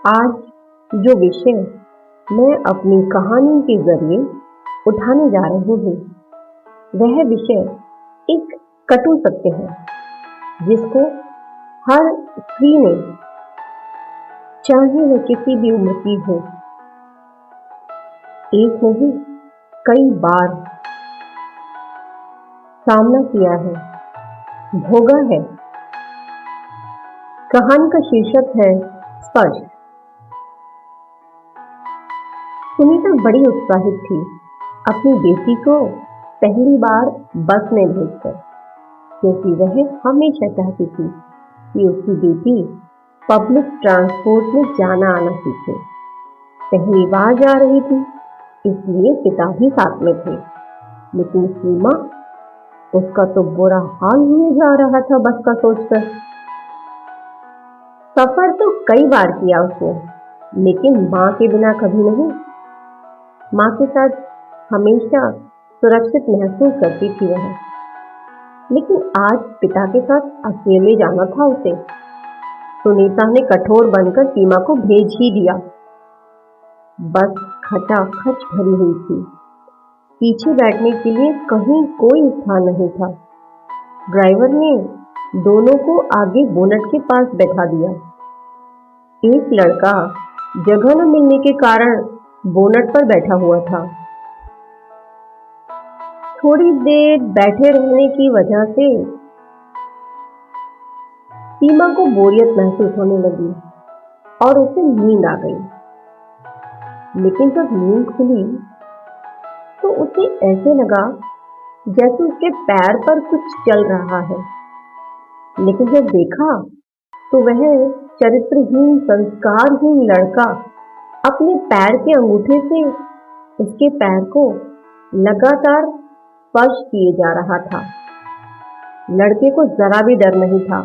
आज जो विषय मैं अपनी कहानी के जरिए उठाने जा रही हूँ, वह विषय एक कटु सत्य है जिसको हर स्त्री ने, चाहे वह किसी भी उम्र की हो, एक नहीं कई बार सामना किया है, भोगा है। कहानी का शीर्षक है स्पर्श। सुनीता बड़ी उत्साहित थी अपनी बेटी को पहली बार बस में भेजकर, क्योंकि वह हमेशा चाहती थी कि उसकी बेटी पब्लिक ट्रांसपोर्ट में जाना आना सीखे। पहली बार जा रही थी, इसलिए पिता भी साथ में थे, लेकिन सीमा, उसका तो बुरा हाल हुए जा रहा था बस का सोचकर। सफर तो कई बार किया उसने, लेकिन माँ के बिना कभी नहीं। माँ के साथ हमेशा सुरक्षित महसूस करती थी वह, लेकिन आज पिता के साथ अकेले जाना था उसे। सुनीता ने कठोर बनकर सीमा को भेज ही दिया। बस खचाखच भरी हुई थी, पीछे बैठने के लिए कहीं कोई स्थान नहीं था। ड्राइवर ने दोनों को आगे बोनट के पास बैठा दिया। एक लड़का जगह न मिलने के कारण बोनट पर बैठा हुआ था। थोड़ी देर बैठे रहने की वजह से सीमा को बोरियत महसूस होने लगी और उसे नींद आ गई। लेकिन जब नींद खुली तो उसे ऐसे लगा जैसे उसके पैर पर कुछ चल रहा है। लेकिन जब देखा तो वह चरित्रहीन, संस्कारहीन लड़का अपने पैर के अंगूठे से उसके पैर को लगातार स्पर्श किए जा रहा था। लड़के को जरा भी डर नहीं था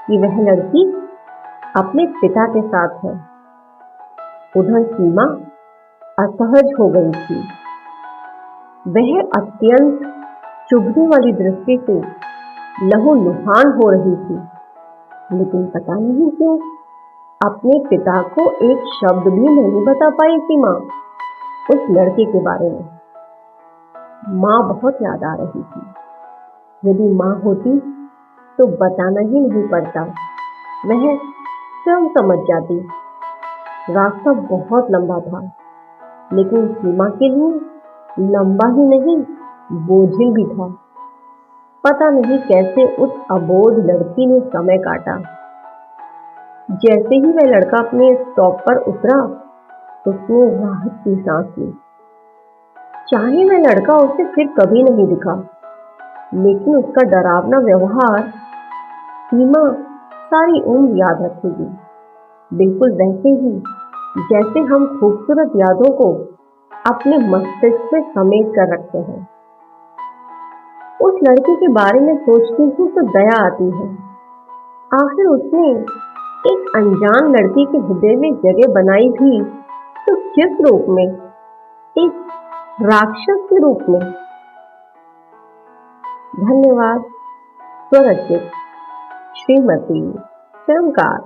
कि वह लड़की अपने पिता के साथ है। उधर सीमा असहज हो गई थी। वह अत्यंत चुभने वाली दृष्टि से लहूलुहान हो रही थी, लेकिन पता नहीं क्यों अपने पिता को एक शब्द भी नहीं बता पाई सीमा उस लड़के के बारे में। माँ बहुत याद आ रही थी। यदि माँ होती तो बताना ही नहीं पड़ता, वह स्वयं समझ जाती। रास्ता बहुत लंबा था, लेकिन सीमा के लिए लंबा ही नहीं, बोझिल भी था। पता नहीं कैसे उस अबोध लड़की ने समय काटा। जैसे ही वह लड़का अपने स्टॉप पर उतरा, उसने राहत की सांस ली। चाहे वह लड़का उसे फिर कभी नहीं दिखा, लेकिन उसका डरावना व्यवहार सीमा सारी उम्र याद रखेगी। बिल्कुल वैसे ही जैसे हम खूबसूरत यादों को अपने मस्तिष्क में समेट कर रखते हैं। उस लड़के के बारे में सोचती हूँ तो दया आती है। आखिर उसने एक अनजान लड़की के हृदय में जगह बनाई भी तो किस रूप में? एक राक्षस के रूप में। धन्यवाद। स्वरचित श्रीमती चमकार।